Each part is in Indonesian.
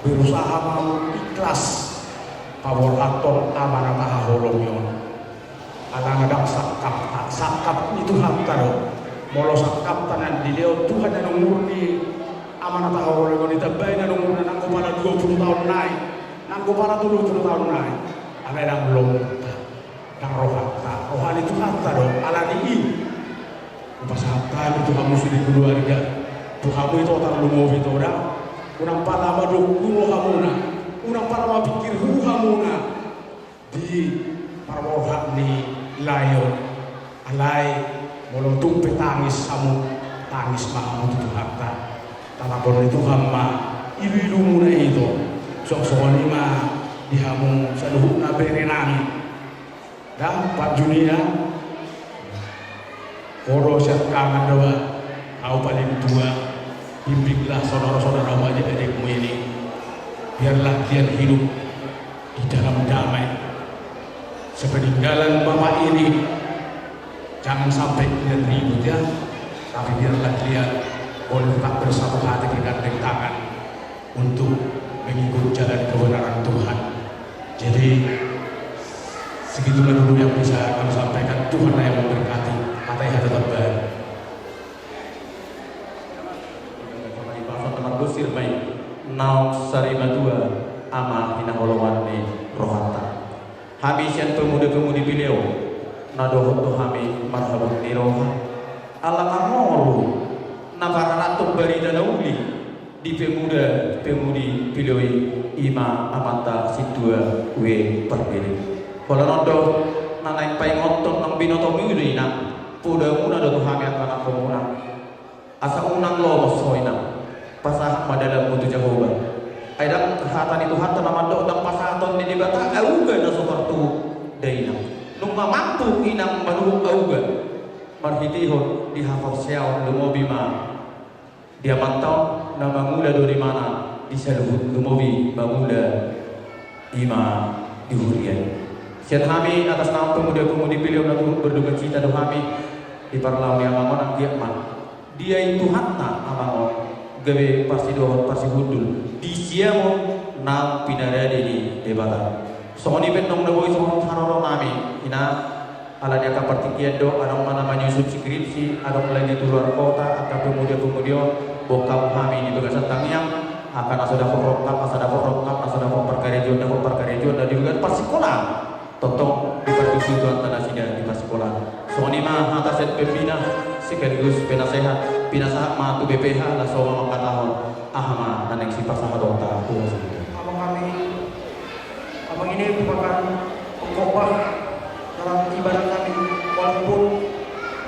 berusaha mau ikhlas pawon aton amanah holongyon alang ada sakap itu hatta do molo sakap tanan dileo Tuhan yang murni amanah holongyon itu bayi yang murni nang kepala 20 tahun naik nang kepala 70 tahun naik ada yang belum yang rohani itu hatta do ala di pas hatta itu kamu sudah keluarga tuh kamu itu otak lu mau itu orang unang pala maduk kulo hamuna unang pala mapikir hu hamuna di parwohat ni layon alai molong petangis kamu tangis mahamu itu harta tanapon itu hama ilu muna itu sok-sok lima dihamu saluhuk na berenang dan Pak Junia koro siap kangen doa kau paling tua bimbinglah saudara-saudara wajib adikmu ini biarlah dia hidup di dalam damai sepeninggalan bapak ini jangan sampai dia ribut ya tapi biarlah dia boleh tetap bersatu hati bergandeng tangan untuk mengikut jalan kebenaran Tuhan. Jadi segitulah dulu yang bisa kami sampaikan. Tuhan yang memberkati. Fatihah tetap baik. Gusir mai naum sarima dua ama hina holowan ni rohata habis yang pemuda-pemudi beliau nadohot tu hami marhaban ni roha ala kamoru nafaranatuk bari danauli di pemuda-pemudi beliau ima amata sidua we perbili kalau nodo nanai pai ngotot nang binoto miuli nang puda muna do tu hami akan komuna asa unang lo soina pasah madala mutu Jehovah. Aidang hatan itu hatan namando dang pasaton ni dibata auga na sukartu daina. Nung mamampu inang manuhuk auga. Marhitihon di hafal siaw lumobi ma. Dia mantau na mangula do di mana di saluhut lumobi mangula ima di hurian. Sian kami atas nama pemuda-pemudi beliau na berduka cita do kami di parlau yang mangon ang diakman. Dia itu hatta amangon gawe pasti dohot pasti hudul di siamo nang pinarade ni debata soni benong naboy so hanoro nami ina ala dia kapartikian do anong mana menyusun skripsi anong lagi di luar kota atau pemuda-pemuda bokap kami ni bagasan tangyang akan asada perkarejo dan juga persikola totong di pertusi tuan tanah sidang di persikola soni mah atas pembina sekaligus penasehat ma tu BPH lah soal makatahon ahma dan yang sifat sama dota abang ini merupakan pengkhotbah dalam ibadah kami walaupun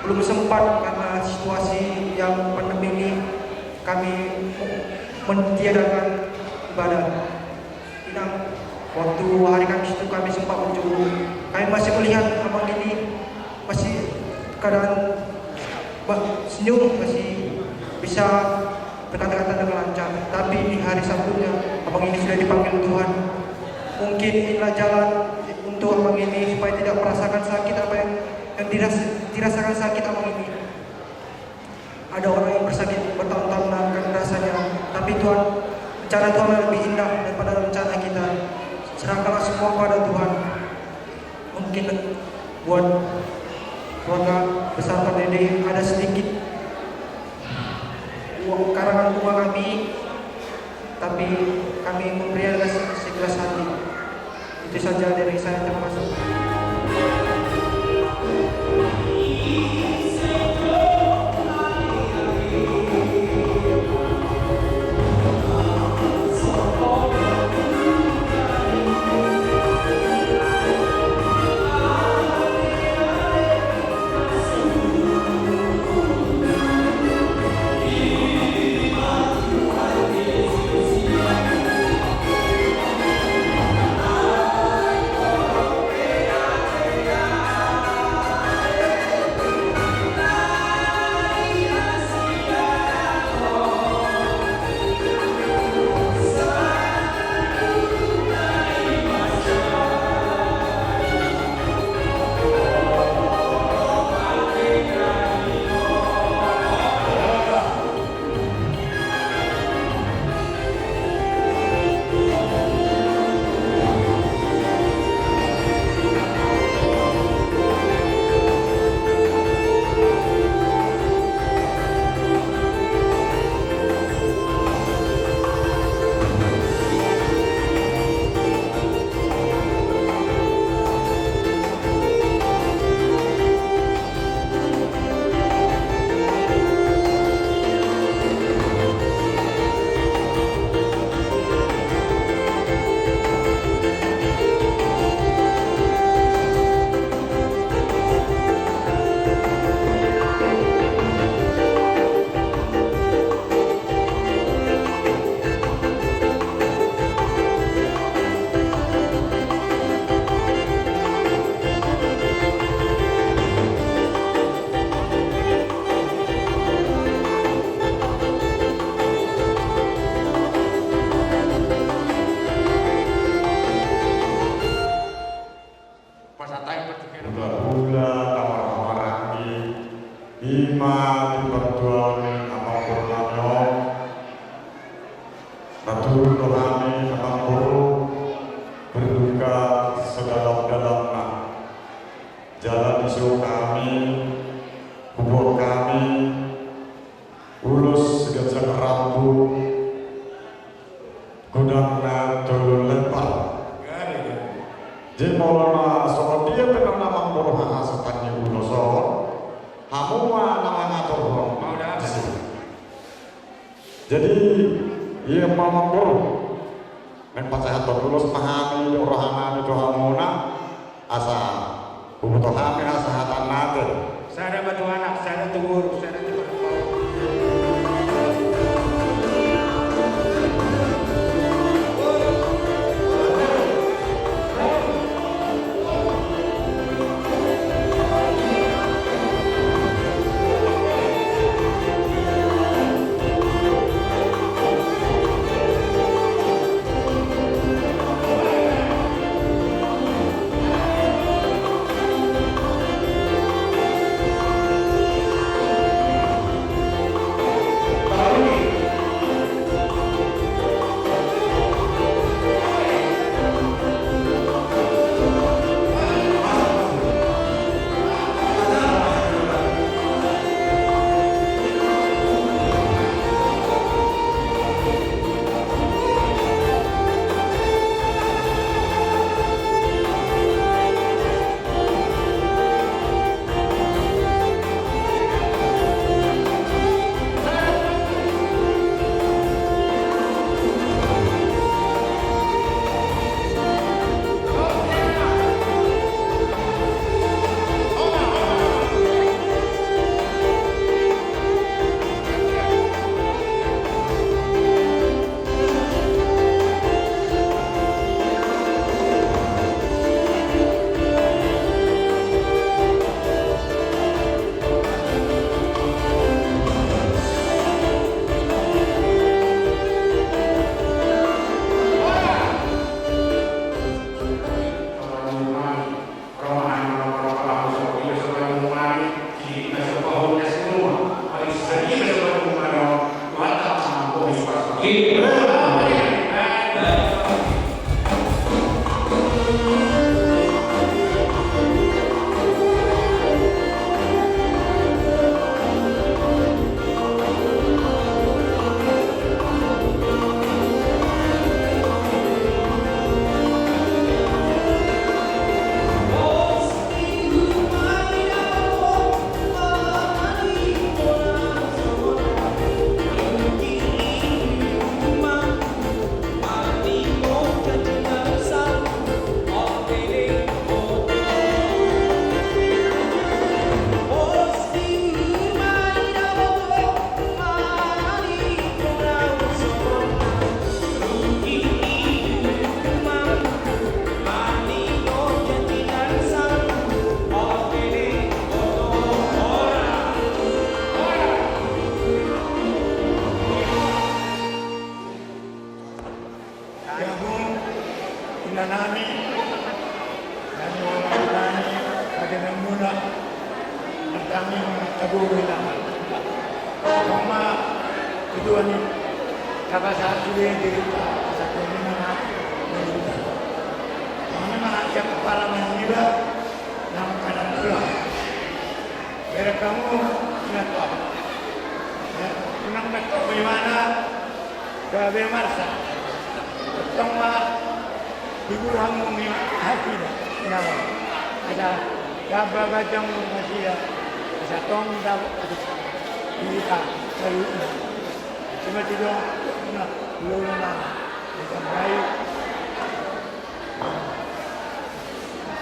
belum sempat karena situasi yang pandemi ini kami mentiadakan ibadah inang waktu hari Kamis itu kami sempat menjuru kami masih melihat abang ini masih keadaan senyum masih bisa berkata-kata dengan lancar tapi di hari Sabtunya abang ini sudah dipanggil Tuhan mungkin inilah jalan untuk abang ini supaya tidak merasakan sakit apa yang dirasakan sakit abang ini ada orang yang bersakit bertahun-tahun akan rasanya tapi Tuhan rencana Tuhan lebih indah daripada rencana kita serahkanlah semua pada Tuhan mungkin buat keluarga besar Pak Dede ada sedikit uang karangan bunga kami tapi kami memberikan segelas hati itu saja dari saya terima kasih. Natur rohani memang buruk berduka sedalam-dalamnya. Jalan isu kami, kubur kami, ulus segala rambut, gudangna turun lebar. Jadi maulana soal dia pernah nama boroha sepanjang uloso, hamua nama ngatur mau dah. Jadi ia mamambur menpacahat berulus pahami rohana itu hamuna asa bubuh hamil asahatan nate. Saya ada batu anak, saya ada tunggur, saya ada tunggur.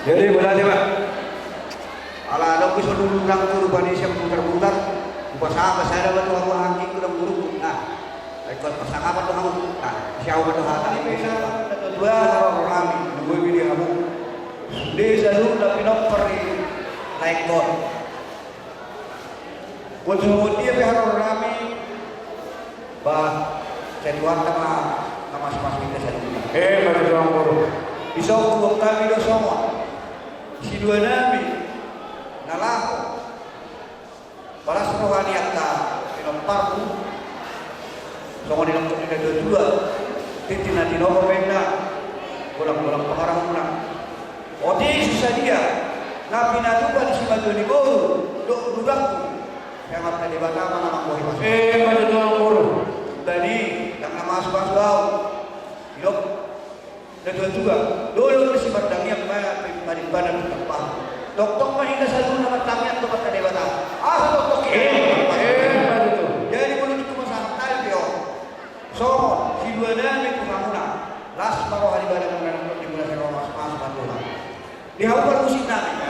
Jadi berarti Pak, ala ada kisah dulu yang turun bani siapa putar-putar, upasaha saya dapat tuh angking udah buruk, nah, ikut pasangan apa tuh kamu, nah, siapa tuh hata ini dua orang kami, dua ini kamu, desa dulu tapi peri naik bot, buat semua dia pihak orang kami, bah, saya tuan nama sepas kita saya dulu. Bagi orang buruk. Bisa hukum kami do semua. Si dua nabi nalahu balas rohani atta minum parku sama di dalam dua titina di nopo benda pulang-pulang pengarang pulang odi susah dia nabi natuba di simatu ni ko dok dudakku yang akan dibata nama bohi mas Maju tuang muru. tadi yang nama asbas-asbau hidup dan juga dulu si berdangnya maribanan tempat dokter mah hingga satu nama tamian tempat kadewata dokter Maju tu. jadi mulut itu masalah dia so si dua dan itu kamuna las baru hari badan mengenai di bulan Ramadan mas patulah dihaukan musik nanti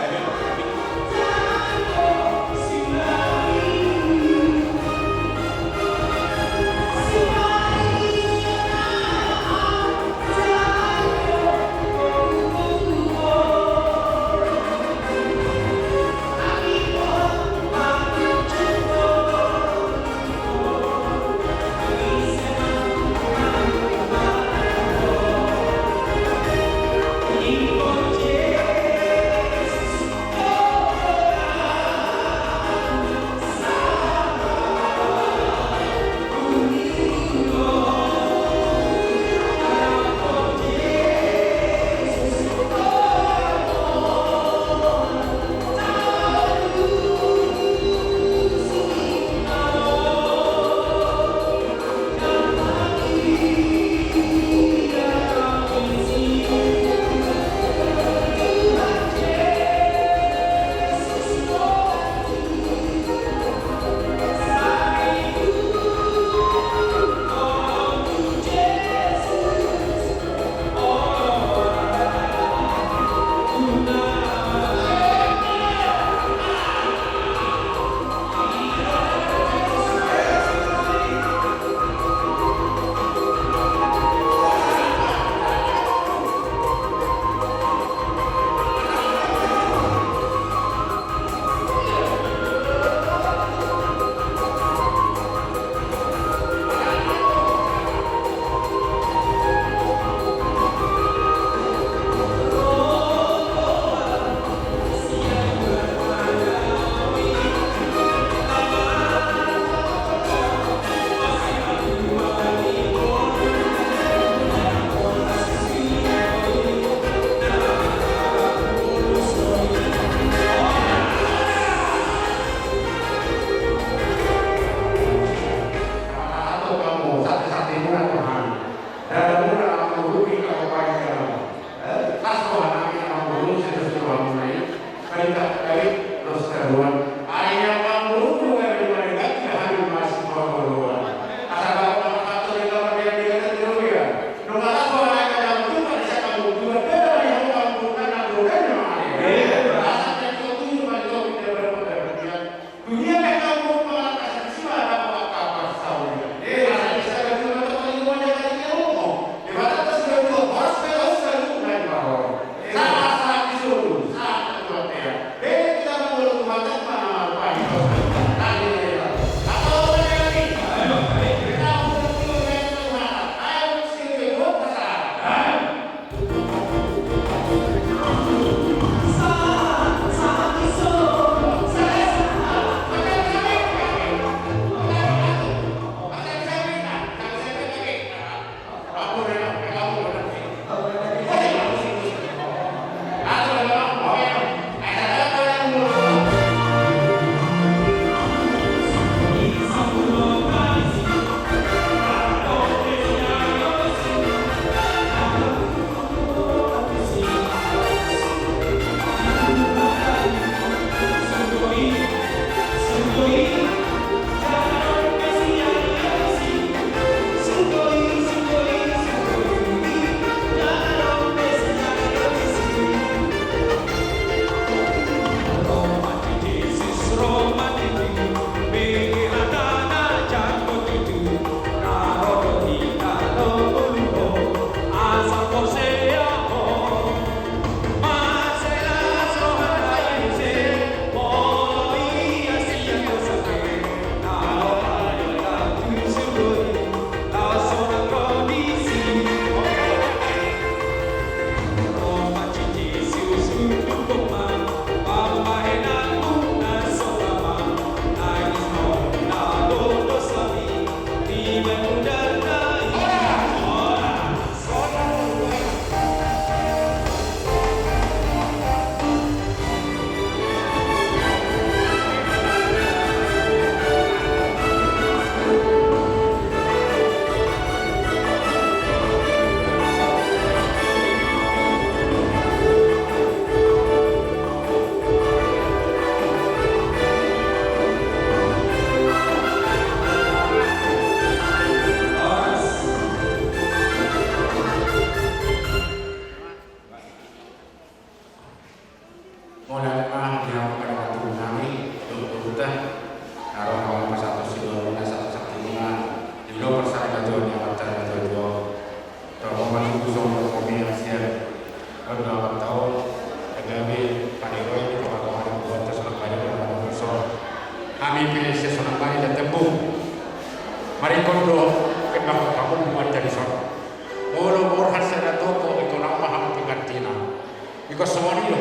because semua itu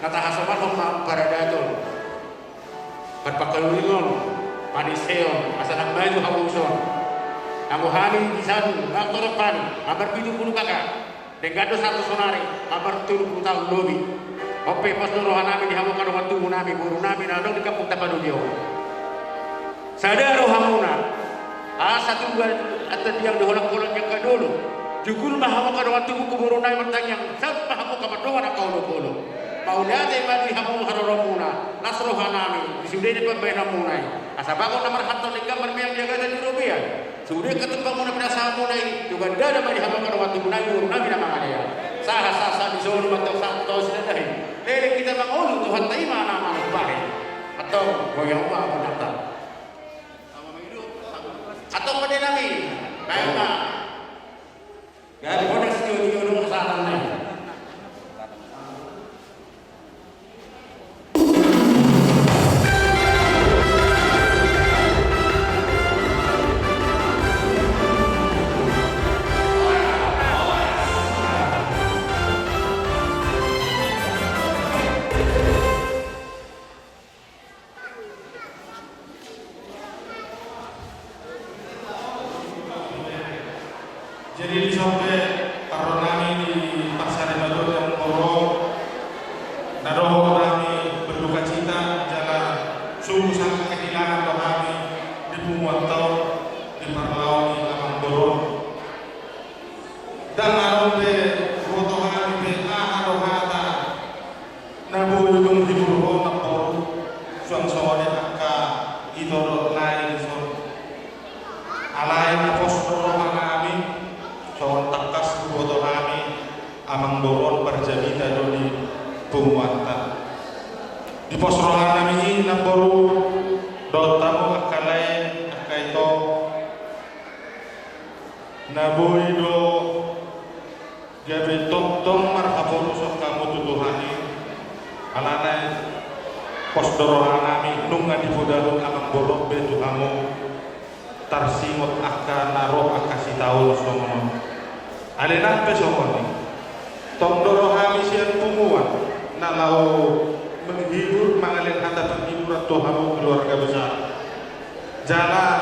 natahasaman homa paradato berpakalulingon paniseo asanak maju hamuson namu hani disadu ngakoropan amar 70 kakak dengado satu sonari amar 30 tahun lobi ope pas rohan nami dihamukan waktu nami buru nami nadong di kampung Tapanudio sadar rohamuna satu bulan atau yang diholak-holak yang kadulu jugul mahamukan waktu kuburu nami bertanya saat mahamukan berdoa kau dulu mau lihat mati hamu haroromuna nasroha nami disudene pembena munai asabako nomor hatta di gambar yang dia kata di rupiah sudah ketemu muna pinasa munai juga ada mari hamu kan waktu munai guru nabi nama dia sah di solo atau santo sudah lele kita mengulu Tuhan taima nama baik atau goyang apa kata atau pada nami kayak mah gak ada studio kesalahan nih. Jadi sampai karena di pasar Baru yang Poro, naroh kami berduka cita jalan sungguh sangat kehilangan kami di Pumuantau di Parlau di Amang Boro. Dan arobe foto kami PA arohata nabu yung hiburo na Poro suang sore angka idoro lain so alay na postoro kami. Soal takas foto kami Amang Boron Parjabita di Pumuanta di pos rohan kami ini namboru dotamu akalai akaito naboy do gabi tong marhaporu sok kamu tutuhani alanay pos rohan kami nunga di podalun Amang Boron betu kamu tarsimot akan naroh akasi tahu somono alenan pesokoni tongdoro kami sian pumuan nalau menghibur mengalir anda penghibur atau hamu keluarga besar jalan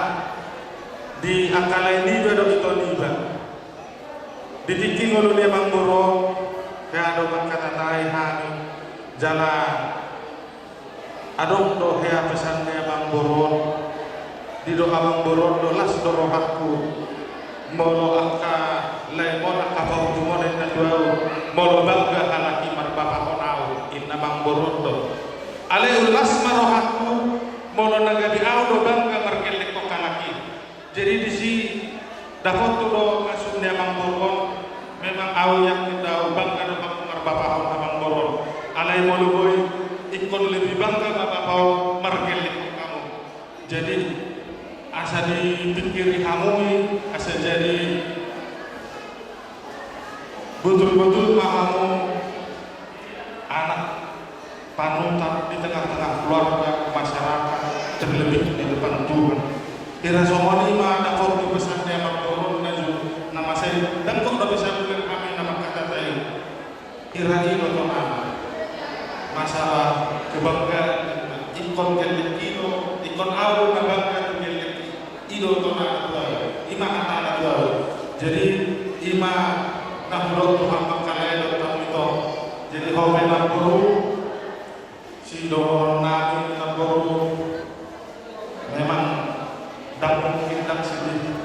di akalai niba do ito niba ditiking oleh Amang Boro kaya do mangkatatay kami jalan adong do hea pesan ni Amang Boro di do Amang Boro do las do rohaku molo angka lemon angka pangkumon na duau molo bangga halaki marbapa konau in Amang Boro do ale ulas marohaku molo nagabi au do bangga markelek ko kalaki jadi di si dapat tu do masuk ni Amang Boro memang au yang kita bangga do marbapa Amang Boro ale molo boy ikon lebih bangga marbapa markelek ko kamu jadi asa dipikir hamui asa jadi betul-betul pahamu anak panutan di tengah-tengah keluarga masyarakat terlebih di depan Tuhan kira somoni ma ada foto besar dia Amang Naju nama saya dan kok udah bisa bilang kami nama kata saya kira ini nama masalah kebanggaan ikon kelekino ikon awu nabangga ido to na ima ana na jadi ima na hulot to hambang kalay do tamito jadi hobe na guru si do na guru memang dapat kita sini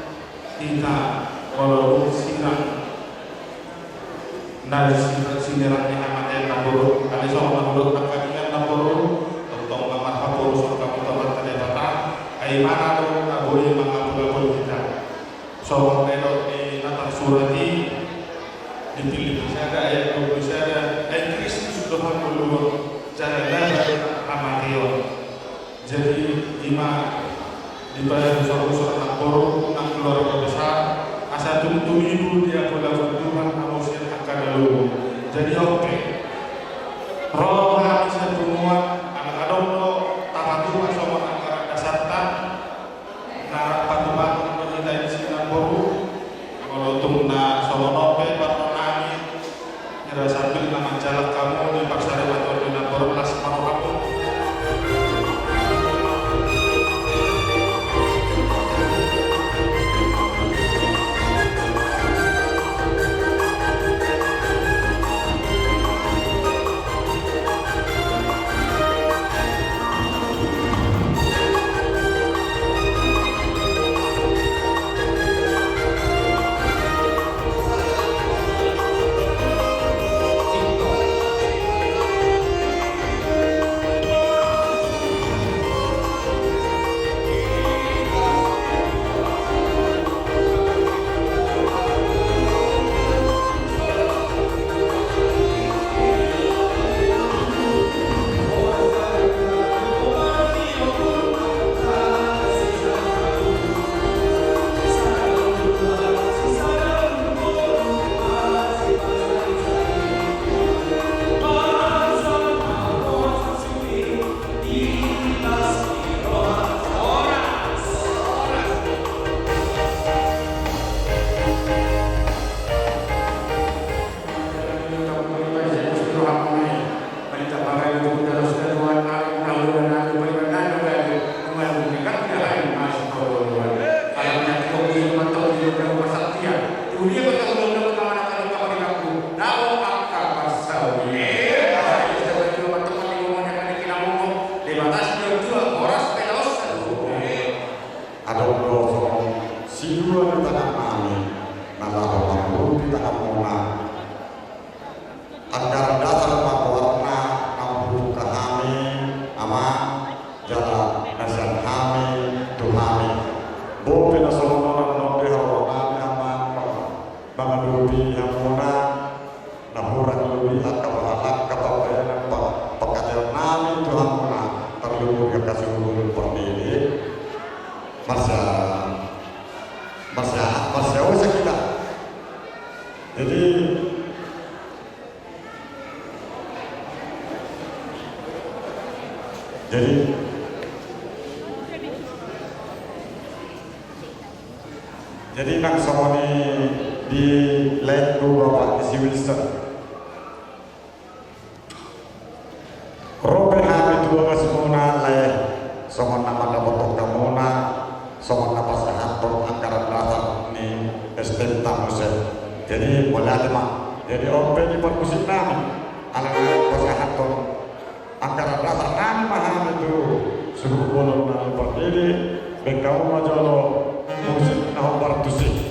kita kalau sirang dari sinirang yang amat na guru kali so na guru nakakingan na guru tentang kamar hapur so kami tempat tadi ay mana do boleh mengabul kita so kalau di natar surati dipilih bisa ada ayat 20 bisa ada Kristus sudah dulu jalan amatio jadi lima dibayar besar-besar anak boru anak keluarga besar asa tuntung ibu dia pula Tuhan manusia akan lalu jadi oke roh bisa semua anak adon lo tapatu sama angkara dasartan na patuban kita di sini boru kalau tungna solonope baronami nyara sambil nama jalan kamu Jadi nang sama di Lake Bapak di Wilson. Robe hami dua kesemuna le sama nama dapat kamuna sama nama sahabat angkaran dasar ni STM Tamuset. Jadi boleh ada mak. Jadi robe di perkusik nami ala sahabat angkaran dasar nami maham itu suku bolon nami berdiri bengkau majolo musik nomor 7.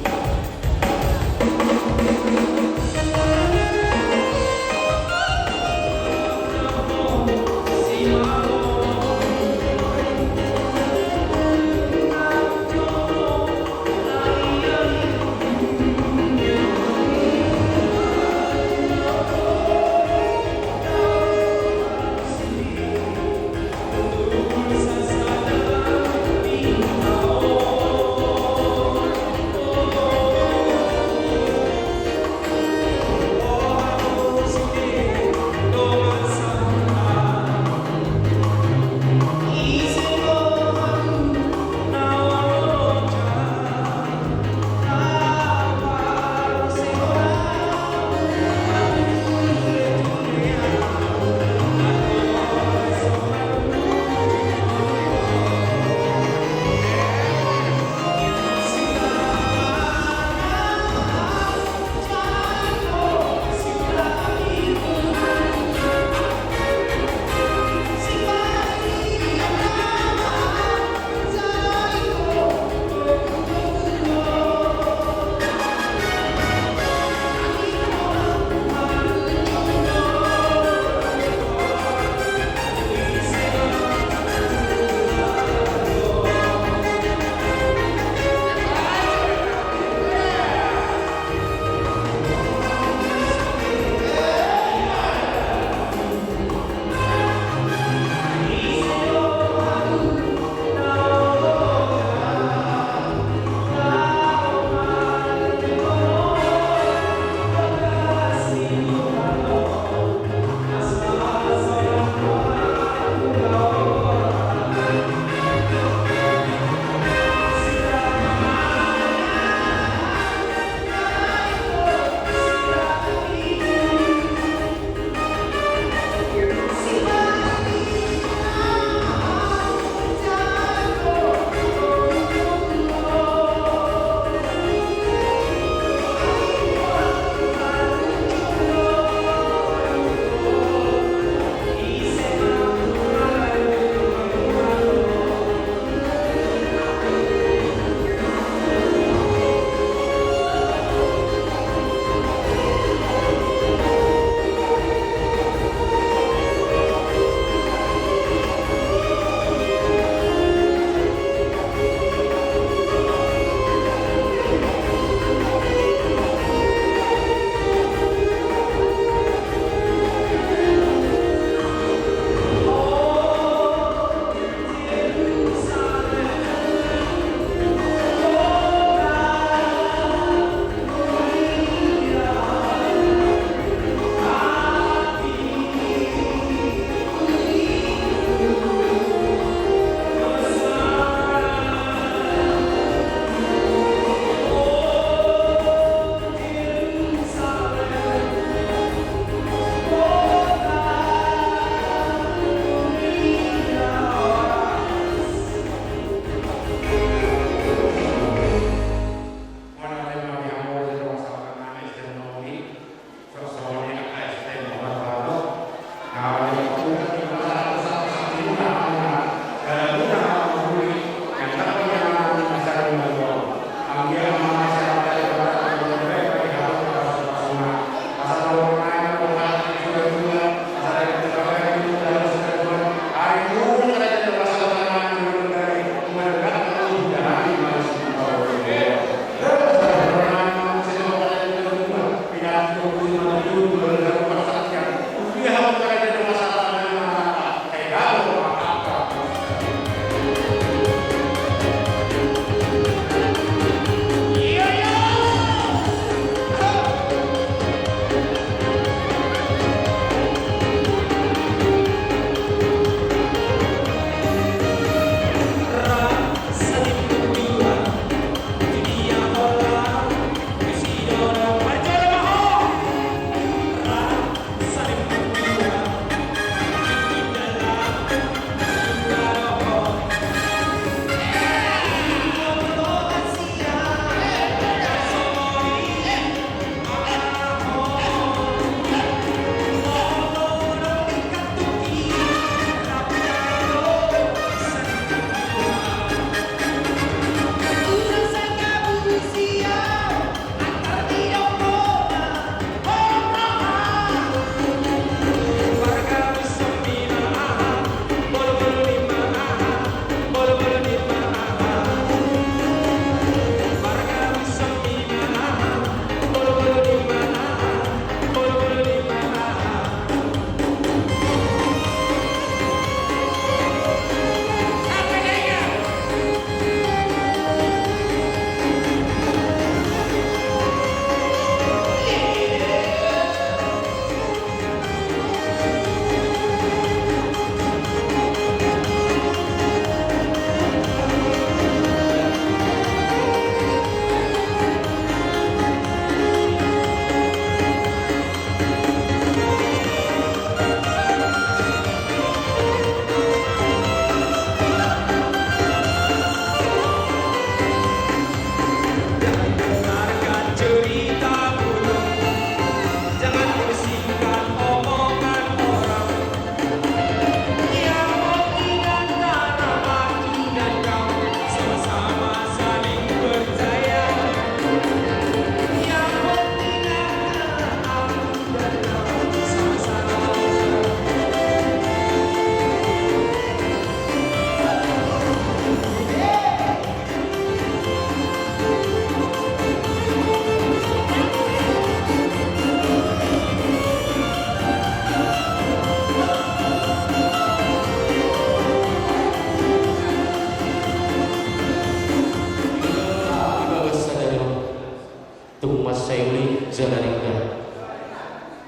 masayuli zalaringa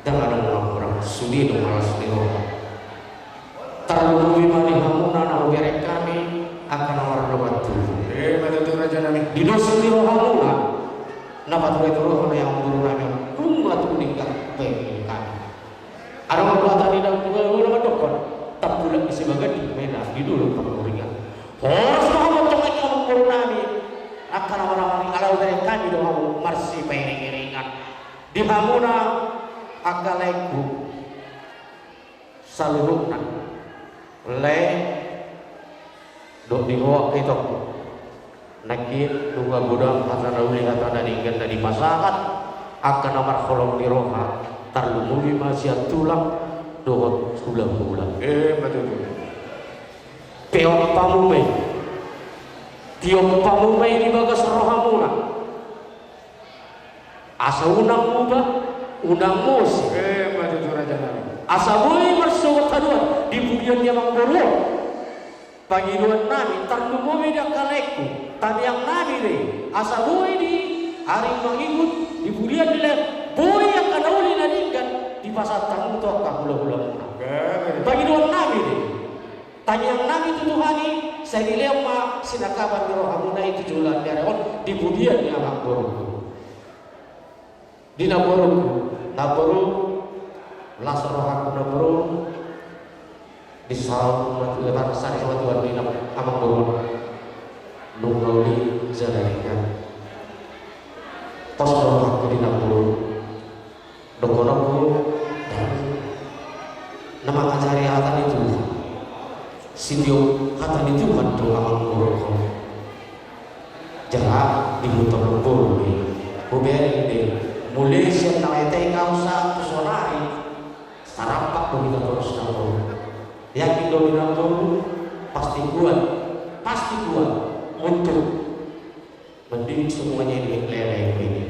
dengan orang sudi dong malas diroha terlalu mari hamuna na uberek kami akan warna batu Betul Raja Nami. di dosa diroha muna na batu itu roh yang guru nami umat meninggal baik kami ada orang di dalam orang dokter tak pulang isi bagai di Medan di dulu penguringan harus mau tengah yang guru nami akan orang-orang kalau dari kami doa marsi pengiringan di hamuna akalaiku saluhukna le dok dibawa itu nakit dua gudang kata nauli kata dari ganda di masyarakat akan nomor kolong di roha tarlumumi masih tulang doa ulang-ulang Betul. peon pamume tiom pamume ini bagas rohamuna asa unang ubah unang musi Betul Raja Nami. asa boy marsuwat haduan di budian dia manggolo pangiluan nami tarlumumi dia kaleku tapi yang nami deh asa boy di hari mangikut di budian dia boy yang kadauli naningkan di pasar tamu tuh kahula-hula pangiluan nami deh tanya yang nami itu Tuhani saya dilema sinakaban di rohamuna itu jualan daerah di budian dia manggolo di Naboru las rohaku Naboru di salam lebar sari sama Tuhan di amang boru nunggauli zalaringan tos rohaku di Naboru dokonoku dan nama kacari hatan itu sindio hatan itu kan tuh amang boru jarak di muter boru buberi deh mulai siap naik kausa kesuarai sarampak dominan terus nampol yakin dominan terus pasti kuat untuk mendidik semuanya ini leleh ini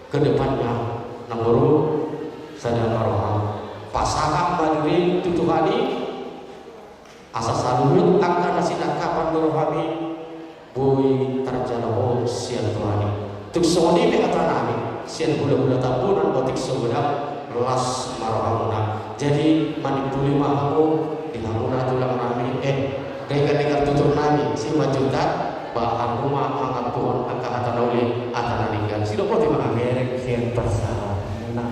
kedepannya nomor sadar maroham pasangan madri tutuhani asa salulut akan nasinak kapan rohami boy terjala sian tuhani tuk soni mengatakan nami sian bula-bula tabunan botik sebelah las marohamuna jadi manipuli mahamu di hamuna tulang nami dekat tutur nami si majuta bahan rumah angkat pohon angkat hata nauli hata naninggan si dokter terima Merek siang persahuna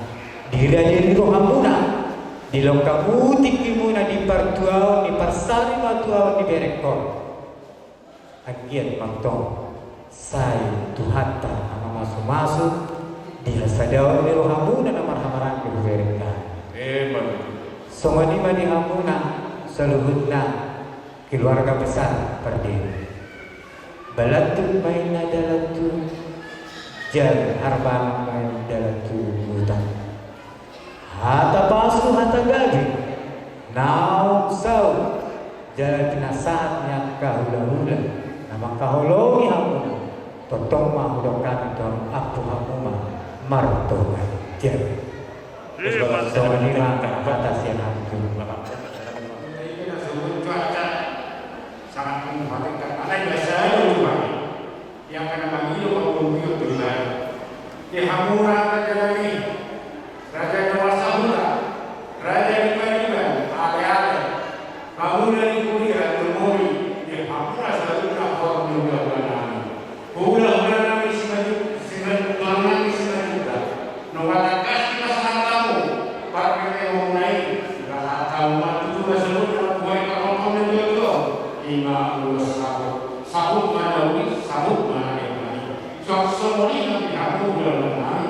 diri rohamuna di longkang utik imuna di partuau di persari matuau di berekor agian mantong saya Tuhan tak nama masuk dia sadar di rohamuna nama hamaran di berekor somani mani hamuna seluhutna keluarga besar perdiri balatun main dalatu jan harbang main dalatu hutan hata pasu hata gaji naum sau jalan kinasaat yang kahula-hula nama kahologi hamuna totong mahudokan dong aku hamuma martoga jan somani mah atas yang hamtu sangat memperhatikan anak biasa juga yang kena bagi maupun biut dengan di Hamura Raja Nabi Raja Nawar Samura Raja Iban ale-ale Hamura di Kuria Memori di Hamura selalu nakor menunggu nami hula nami siman nami juga nunggu kasih masalah kamu pakai yang naik nggak tahu mati juga seluruh buat kalau kamu lima lulus sabuk mana ini sabuk mana ini semua ini kamu udah menang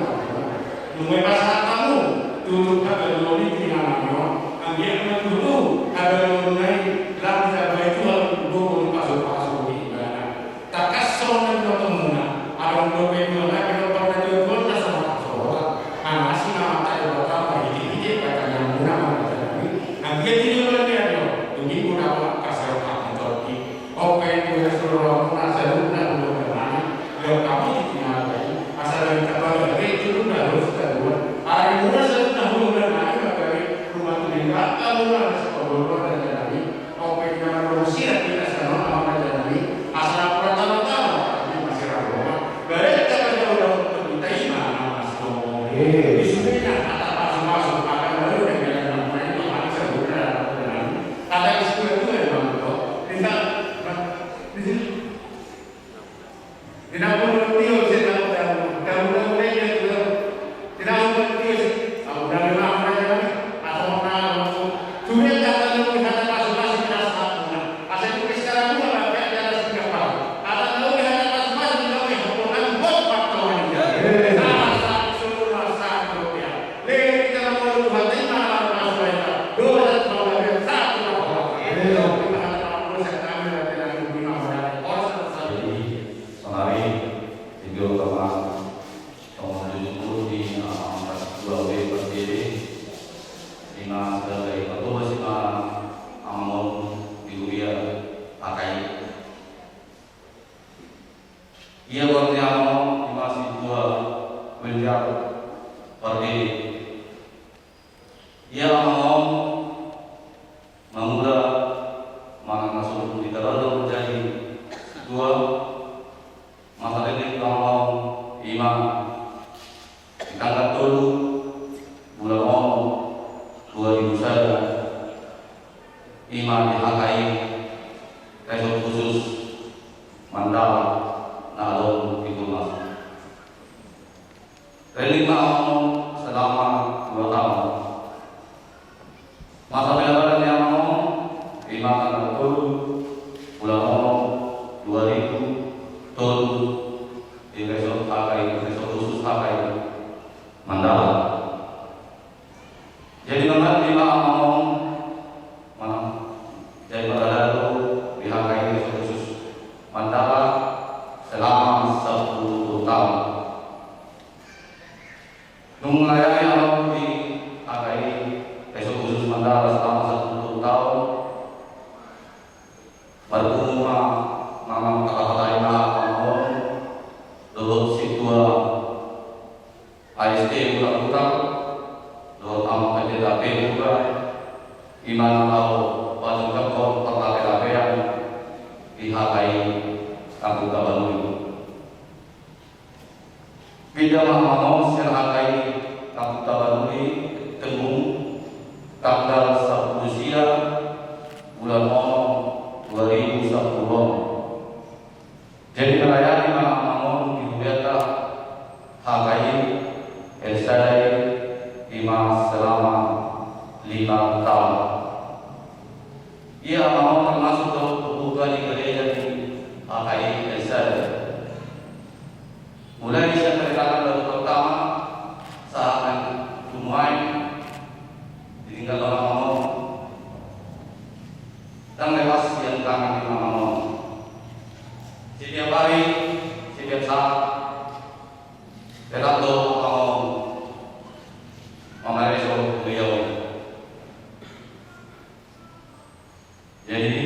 nunggu pasal kamu turun ke dalam ini namanya angin dulu ada mengenai langsung itu dulu pasal ini tak kasih ketemu ada mengenai lagi pada jual sama pasal masih nama tadi bapak ini katanya nama angin ini lagi ada ini udah kasih oke itu seluruh nasional belum pernah yang kami tinggal asal dari kapal dari itu harus terbuat hari muda sudah belum pernah dari rumah tinggal kalau ada sekolah dan jadi oke kita berusia kita sama sama jadi asal pertama-tama ini masih ragu mereka kalau udah diterima di sini kata masuk akan baru yang jalan main itu harus segera ada isu itu memang kok bisa di sini tidak perlu dia sedang kalau mulai dia tidak perlu dia kalau dari mana atau mana sudah datang dari sana masuk kita sama asal itu sekarang juga pakai jalan segera ada kalau di hadapan masuk kita hubungan buat faktor ini ia berdialog masih dua miliar per diri. Ia mau memuda mana masuk di dalam menjadi dua masa ini kalau iman ditangkap dulu bulan mau 2000 saja iman dihargai resort khusus Mandala Nalong Pikulas. Relima selama 2 tahun. Masa pelajaran yang mau 5 tahun bulan 2000 tahun di resort khusus pakai Mandala. Jadi dengan 5 tahun mana? Jadi pada itu dihargai resort khusus Mandala selama 10 tahun. Melayani alam di AKI resort khusus Mandala selama 10 tahun. Berumur nama kata-kata mau lulus situa ASD bulan-bulan lulus amat PDP juga iman atau pasukan kau pertama yang dihargai Kampung Tabanuy. Bida Mahmano serhakai Kampung Tabanuy Tenggung tanggal 10 siang bulan 2010. Jadi melayani Mahmano di Hubiata Hakai Elsadai Ima selama 5 tahun. Ia mau termasuk ke bukan di gereja di AKI Elsadai. Mulai saya ceritakan baru pertama saat Jumai ditinggal orang Mamon dan lepas yang tangan di Mamon. Setiap hari, setiap saat, tetap doa Mamon memeresok beliau. Jadi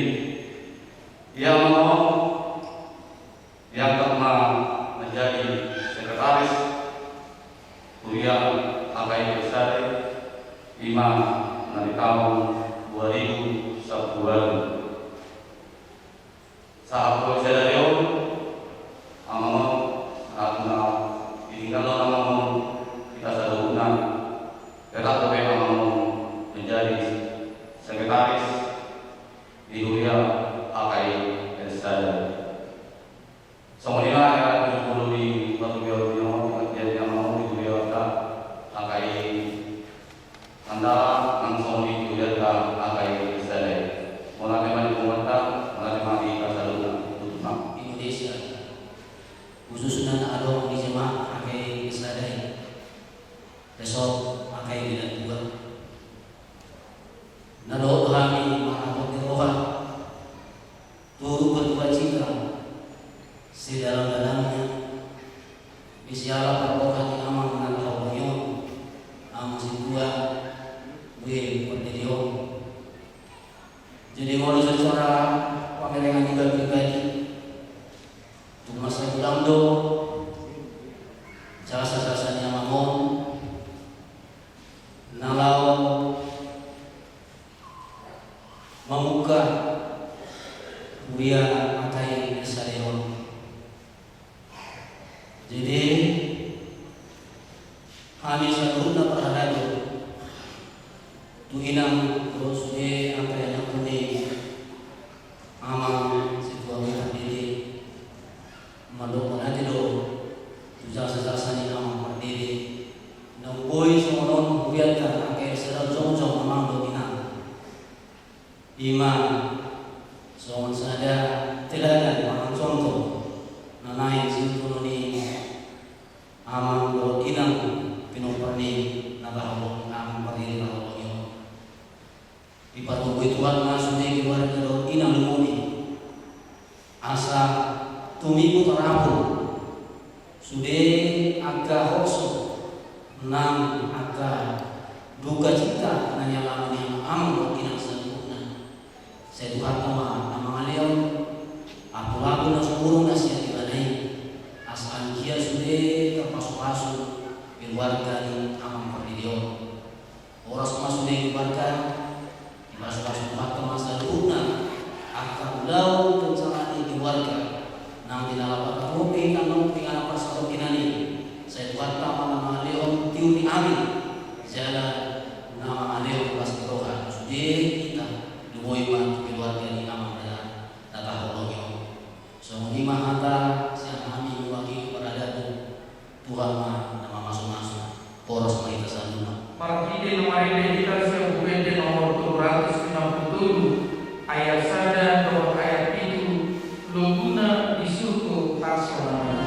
ia mau yang pernah menjadi sekretaris kuliah AKI Elsadai Imam dari tahun 2010. Saat saya dari Amon karena ditinggal orang Amon kita sederhana tetap lebih Amon menjadi sekretaris di kuliah AKI Elsadai. Semuanya yang dulu di Batu Biau yang mau di kuliah AKI Mandala langsung di kuliah AKI Elsadai. Mulai dari pemerintah, mulai dari Kasaluna, Indonesia, khususnya ada di jemaah AKI Elsadai, besok AKI tidak dua. Nado kami menghadap di Tuhan, turut berduka cita sedalam-dalamnya. Bisiala berdoa di amang menantau beliau, amang sidua, gue berdiri. Jadi mau secara pengelengan juga pribadi, cuma saya bilang do, jasa-jasanya Mamon, nalau membuka kuliah AKI Elsadai. Jadi Kami selalu perhadado tu inang terus apa yang aku ni ama situasi tadi malu mana tu jasa ni nama tadi nomboi sonon biarkan akhir sedang jom amang tu inang iman sonon saja tidak ada contoh nanai situ ni amang tu inang pinuperni nabahong amang berdiri nabahong yo ipatuloy Tuhan nga sunay keluarga do inang lumuni asa tumibo tarapo sude aga hokso nang aga duka cita na nyalaman yang amang inang sanuna sa Tuhan kama na mga leon apulago na sumurong na siya tibanay asaan kia sude kapasok-pasok keluarga ni amang perdirion oras masuk na keluarga masuk ke masa luna akan ulau kencana keluarga nang dinalapan kopi kanong pingan apa sa kinani sa buat nama leon tiuri ami jala nama leon pas rohan sude kita dumoy man keluarga ni amang dala tatahologi so ni mahata siang kami wagi kepada Tuhan nama masuk-masuk poros kita sanuna Partide nomor identitas UPD nomor 267 ayat 1 dan ayat 7 Luguna di suku Tasona.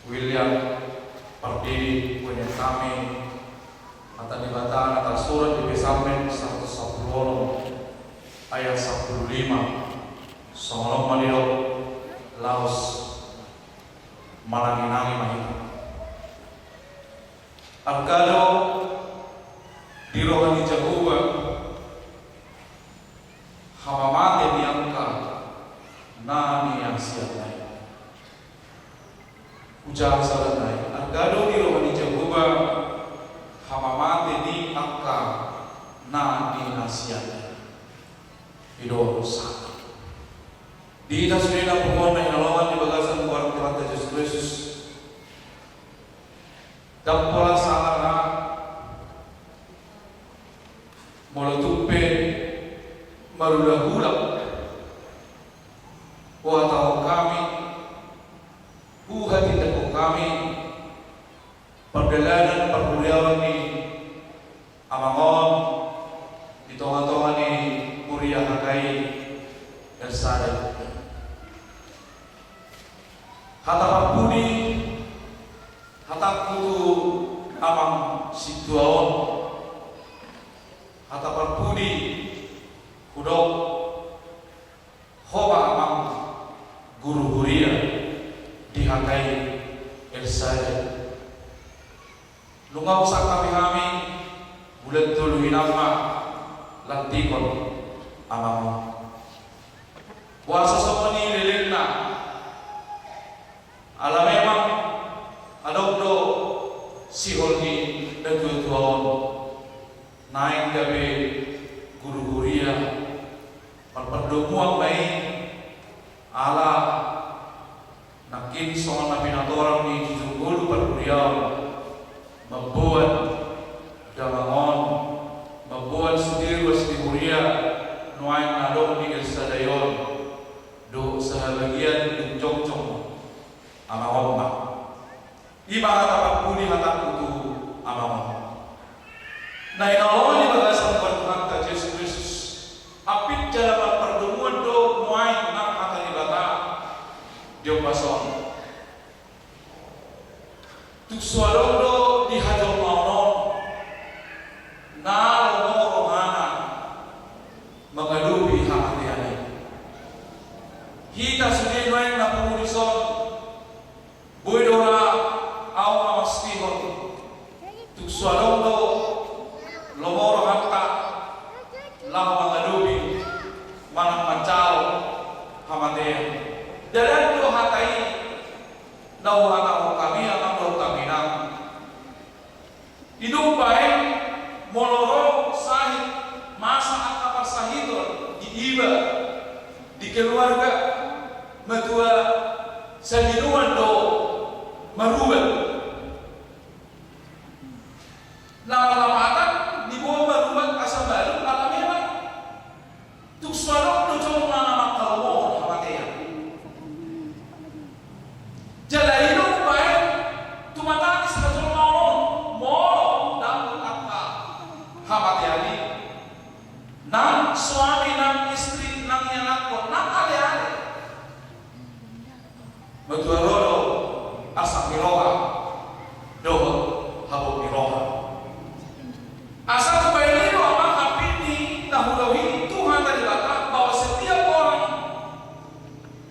William Pardiri punya kami mata dibatan atas surat di Besamen 110 ayat 15 Songolok Manilok Laos Malanginangi Mahita Arkado di rohani Jakuba Hamamate diangka nani yang siap naik Ujang salat naik Arkado di rohani Jakuba Hamamate di angka nani yang siap naik Ido satu di taswirina pemohon yang lawan di bagasan buat Tuhan Yesus Kristus dan pola salah molotupe marula-hula tahu kami hati teguh kami perjalanan perkuliahan ni amangon di tonga-tonga ni kuliah hakai ersada hata parbudi hata kudu amang situaon hata parbudi kudok hoba amang guru guria dihakai ersada lungaw sa kami bulan tuluhin ama lantikon amang wasa sa ni lilin na ala memang adokdo sihol ni nagtutuon naik gabi guru guria perperdomuang baik ala Makin soal pinatorang ni Jizungkul Peruriau membuat damangon, membuat sediwas di Muria nuain nadong ni Kesadayon do sebagian uncong-cong ama omma iba kata puni hatak kutu ama omma na inalon ni bagasan Tuhan ta Yesus Kristus apit dalam pertemuan do nuain nak hata ni bata dio pason tuk suarong do di hajol maunon na lomoro hana mengadubi hati-hati kita sudah nuain na pemudison buidora au amastihon tuk suarong do lomoro hata lam mengadubi manang mancao hamatea dan do hatai nau hata kami akan do kami nang hidup baik moloro sahid masa akapar sahidor di iba di keluarga matua sahiduan do marubah lama-lama di bawah marubah asal baru alamiah tuk suara do jauh nama kalau hamatea jalan hidup baik tumata di sebajul mau dan apa hamatea nang suami nang istri nang anak ko nang ale-ale betuaro asa miroha doho habo miroha asa kebaili do ama kapini nahulawi Tuhan tadi kata bahwa setiap orang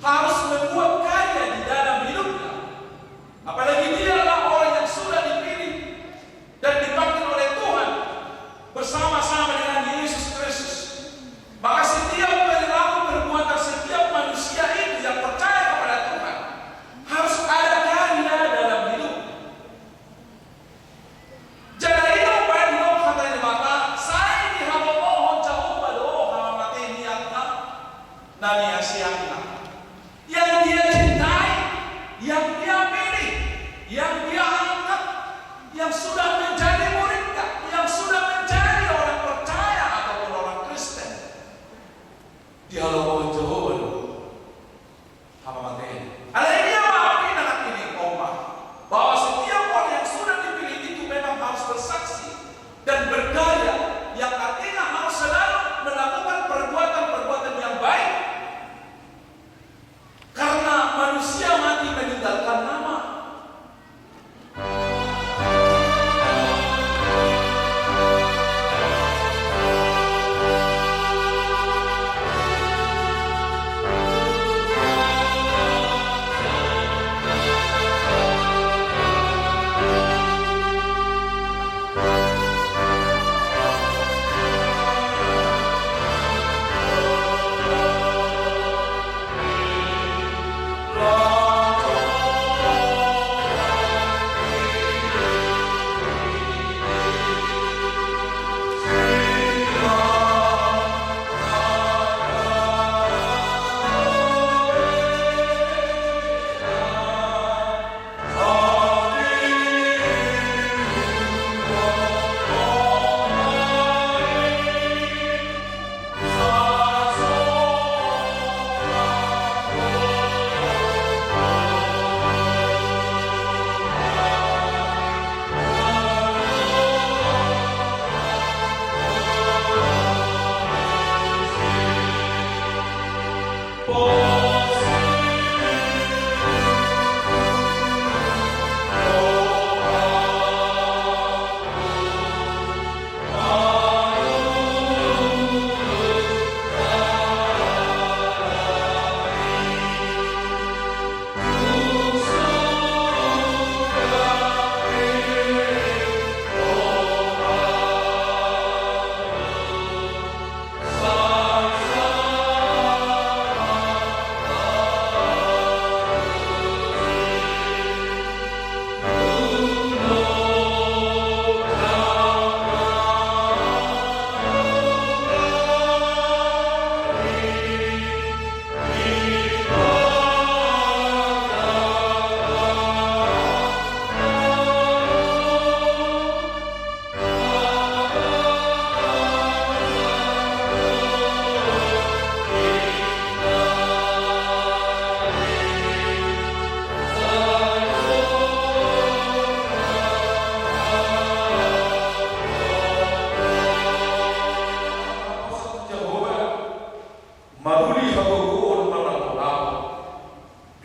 harus membuat karya di dalam hidupnya apalagi dia adalah orang yang sudah dipilih dan dipanggil oleh Tuhan bersama-sama dengan Yesus Kristus. Maka setiap perilaku perbuatan setiap manusia itu yang percaya kepada Tuhan harus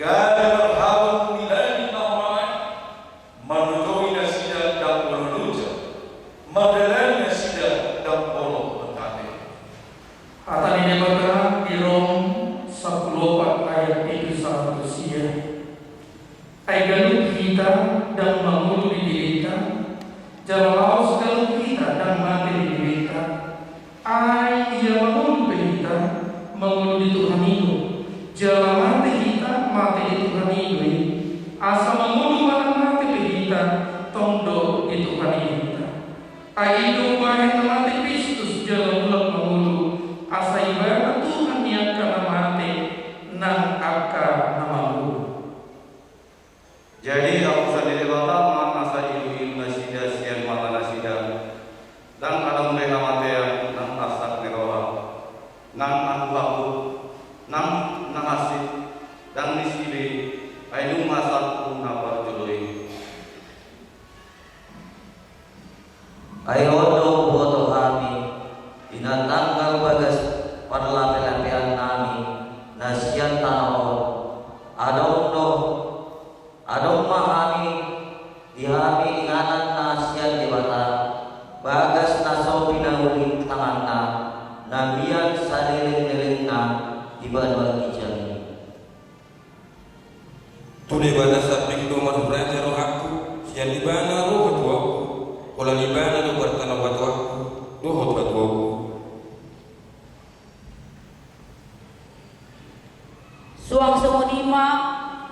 Gada berhawa milani namai, manujoi nasida dan menuja, madalani nasida dan polo betade. Atau ini bergerak di Rom 10 ayat 1 sia. Aigalu kita dan mengulu di diri kita, jalaus galu kita dan mati di diri kita. Ai ia mengulu kita, mengulu di Tuhan itu. Jalan mati kita, mati di Tuhan itu. Asa mengulu mati kita, tondo di Tuhan kita. Ai itu bahan mati Kristus jalan ulang mengulu. Asa ibarat Tuhan yang kena mati, nang aka namamu. Jadi aku sendiri bata mengatasa ilu nasida sian mata nasida dan ada mereka matea nang asak nerola nang aku nang nahasib dan nisili ainu masakku napar jului. Ayo do boto kami binatanggal bagas parlapean nami nasian tanahor adong mahami dihami inganan nasian dewata bagas naso pinanguli tanganna nabian sadiring-diringna diban-ban kijami Tuli bana saping do marbranya roh aku sian ibana roh batuaku kula ibana do bertanah batuaku dohot batuaku. Suang semunima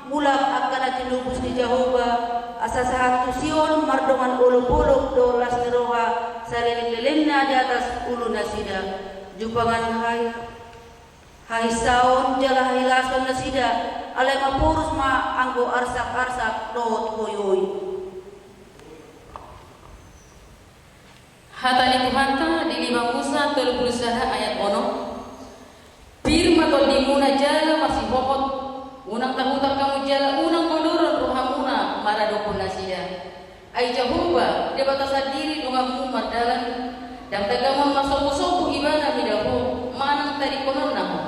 mulak akan atinubus di Jehovah asa sahatu sion mardongan ulu-ulu dolas neroha saliling-lilingna di atas ulu nasida jupangan hai saon jala hilason nasida alai mapurus ma anggo arsak-arsak dot hoyoy. Hatani Tuhanta di 5 Musa 30 ayat 1 Firma tol dimuna jala masih pokot unang tahutak kamu jala unang kodoron rohamuna maradokun nasida ai Jehovah di batasan diri dungamu mardalan dan tagamon masopo-sopo ibana midahu manang tadi konon namu.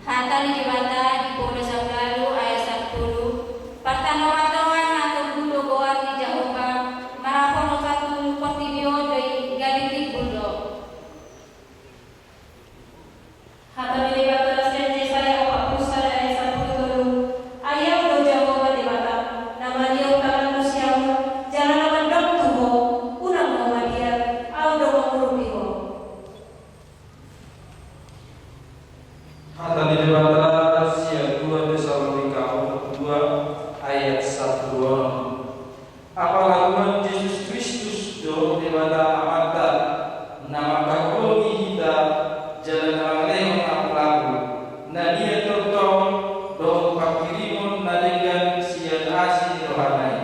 Hatani dibanta di Pura Sanggalu ayat 10 Partanoan-tanoan atau budo goan di Jehovah marapon satu potibio dari galiti budo. Hatani dibanta senje saya opak pusat ayat 10 ayat do Jehovah dibanta nama dia utara manusia jalan nama dok tuho unang nama dia au do mengurupiho. Hatani dibanta sia 2 Tesalonika 2 ayat 1 apalagi Yesus Kristus do dibanta amata nama kagogi kita jalan alaihi lagu nadia totong do pakirimun nadengan sian asih rohanai.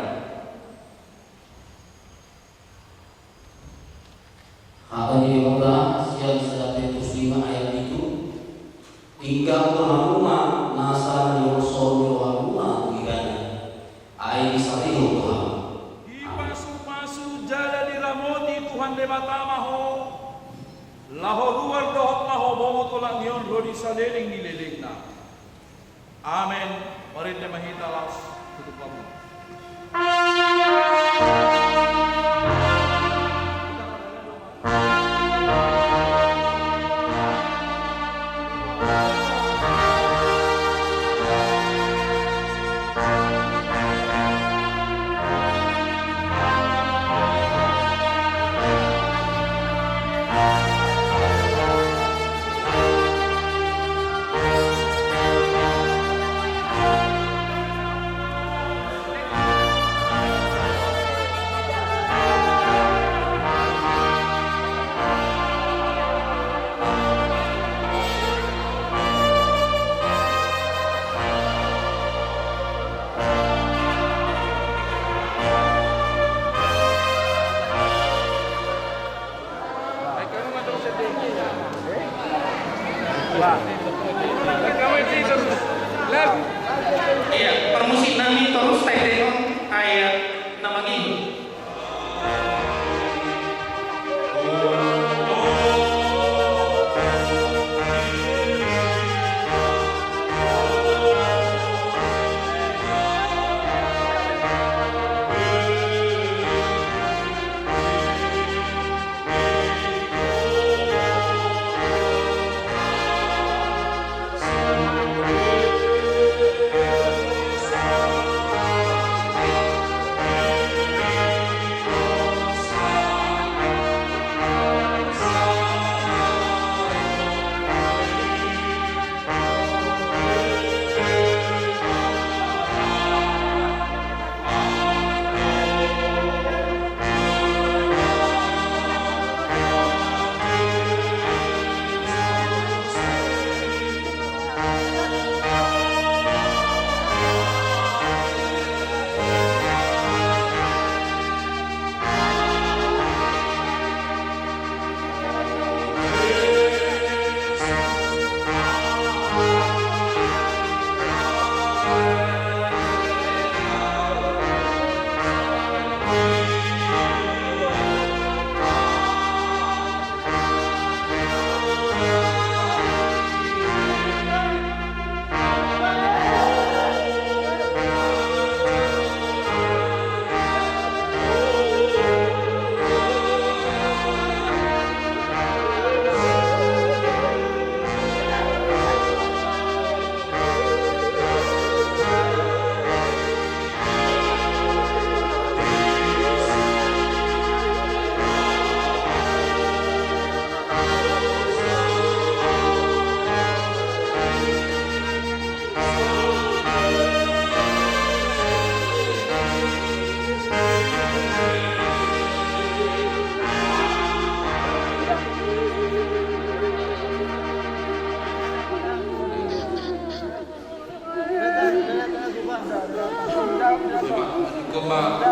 Hatani dibanta sian 105 ayat itu tinggal Tuhanuma nasa nyorso Tuhanuma gigana ai sariho Tuhan Ipasu-pasu jala diramoti Tuhan debatamaho laho luar dohot laho bomo tolang yon rodi saleling nililingna. Amen. Mari kita mahitalas tutup kamu. sama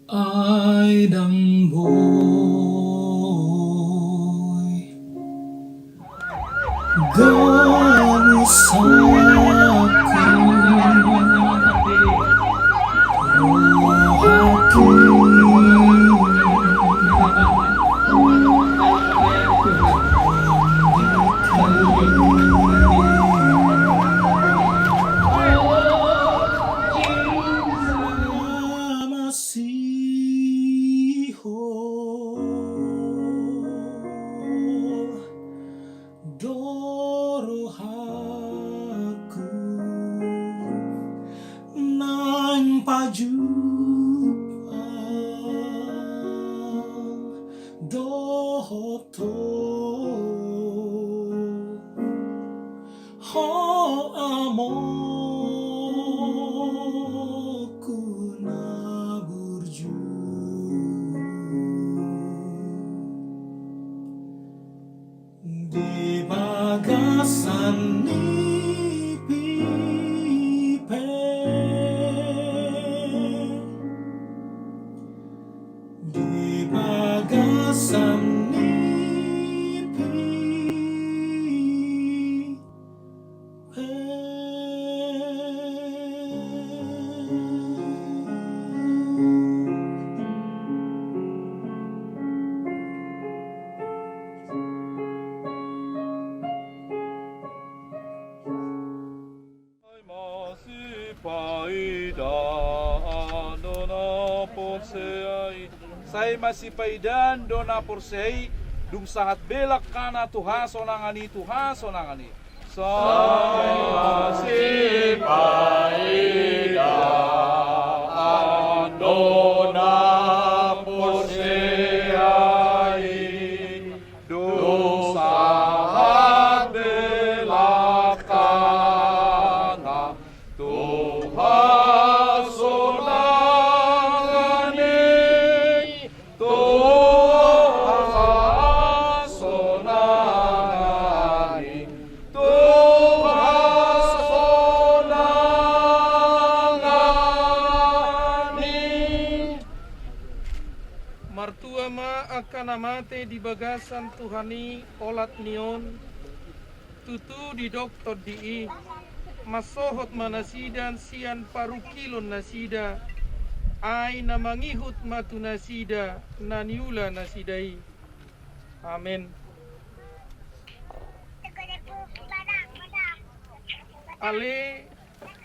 ai đang bồi gần masih paidan dona porsei dung sahat belak kana tuha sonangani Martua ma akan amate di bagasan Tuhani olat nion tutu di doktor di masohot manasidan sian paru kilon nasida ay na mangihut matu nasida naniula nasidai. Amen. Ale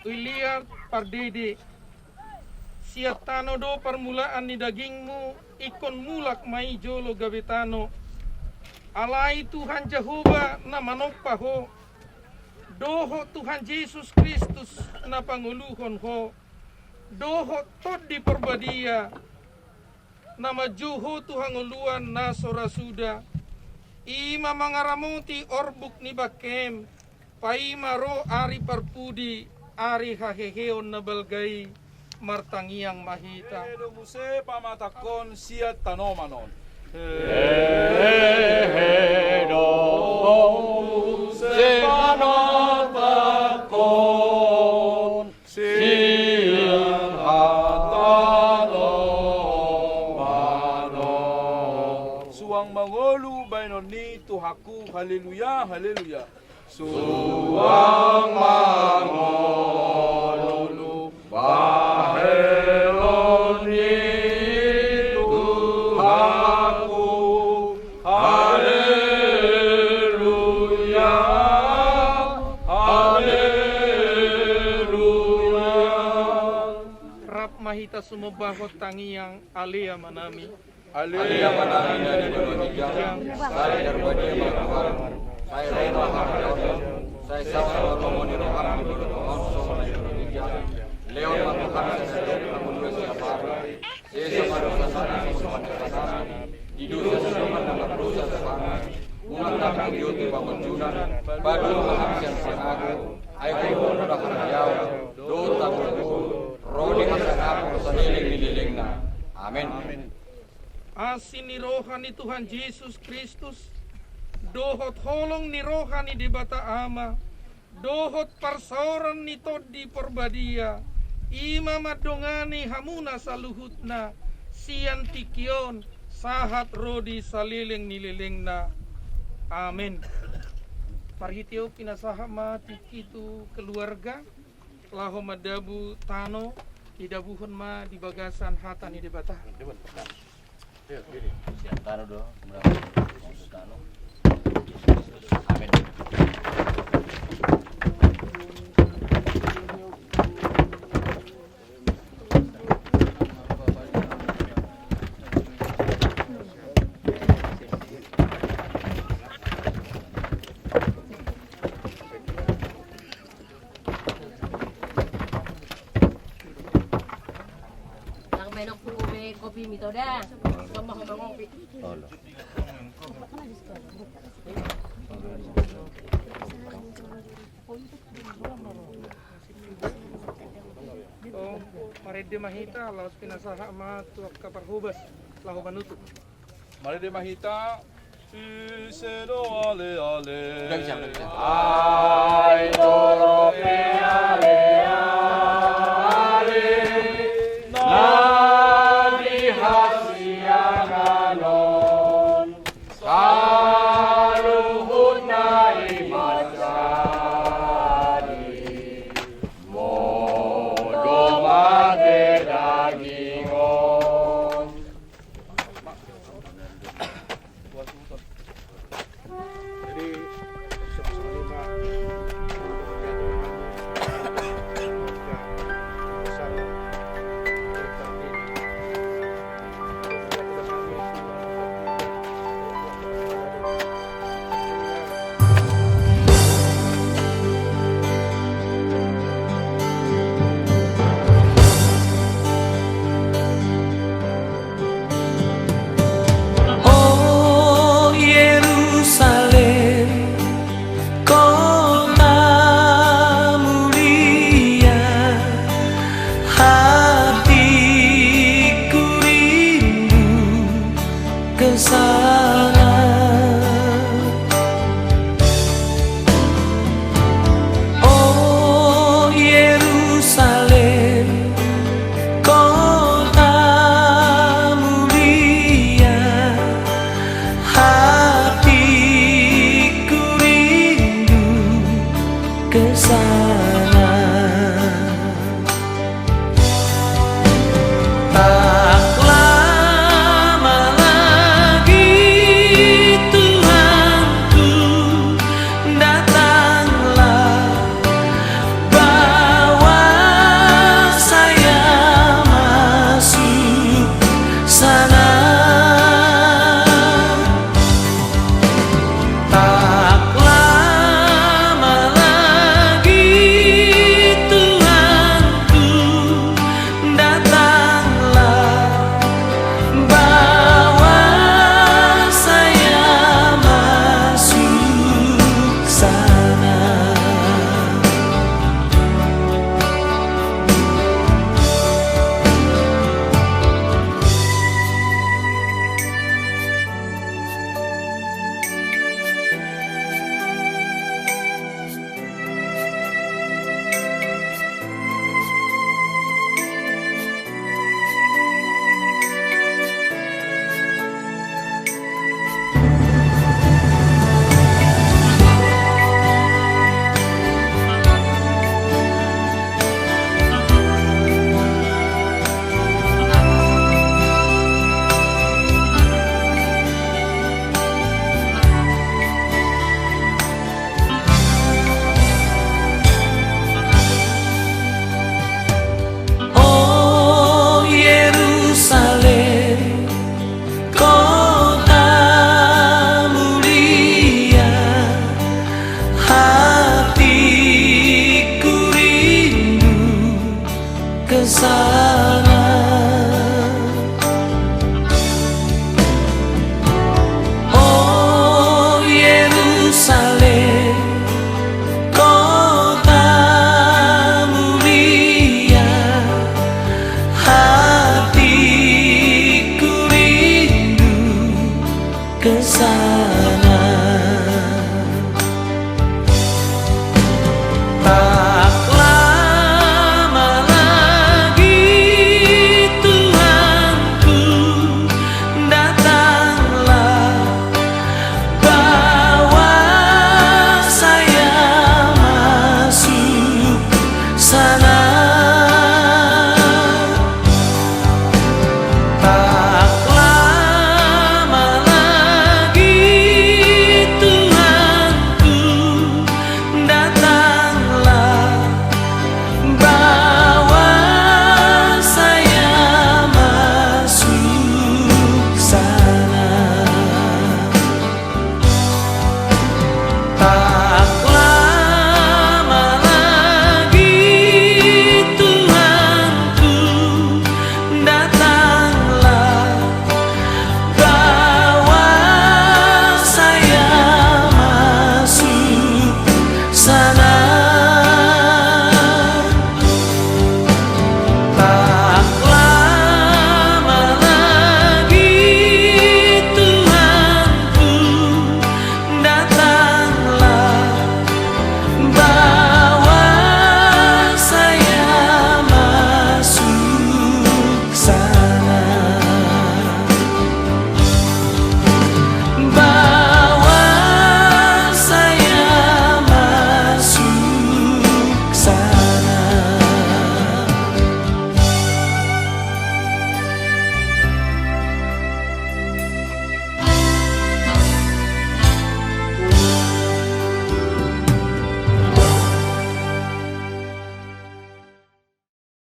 William Pardede siap tano do permulaan ni dagingmu ikon mulak mai jolo gabetano alai Tuhan Jehovah na manokpa ho doho Tuhan Yesus Kristus na panguluhon ho doho tod di perbadia nama juho Tuhan uluan na sorasuda ima mangaramuti orbuk ni bakem paima ro ari parpudi ari haheheon na balgai martangiang mahita. Edo muse pamatakon siat tanomanon. Edo muse pamatakon siat tanomanon. Suang mangolu bainon ni tuhaku haleluya haleluya. Suang mangolu Baheloni Tuhanku, haleluya, haleluya. Rap mahita sumubahot tangiang alia manami. Alia manami dari berbagai saya dari berbagai makhluk. Saya maharaja, saya sama komuni rohani Leon mengatakan sesuatu yang menurut siapa? Yesus berusaha hidup sesuatu dalam berusaha sepanjang. Mengatakan beauty bangun junan, badu menghabiskan senaga. Ayo sudah kerjau, doa berdoa, rodi masyarakat seliling-lilingna. Amin. Asin ni rohani Tuhan Yesus Kristus, dohot holong ni rohani di bata ama, dohot parsoran ni tod di perbadia. Ima madongani hamuna saluhutna sian tikion sahat rodi saliling nililingna. Amin. Marhitio pinasahama tikitu keluarga laho madabu tano didabuhon ma di bagasan hatan di batah. Tano do, tano. Amin. Kopi mitoda, sama ngopi. Oh, marede mahita laos pinasaha ma tuak kaparhubas lahu manutup. Marede mahita Sisero ale ale. Udah bisa.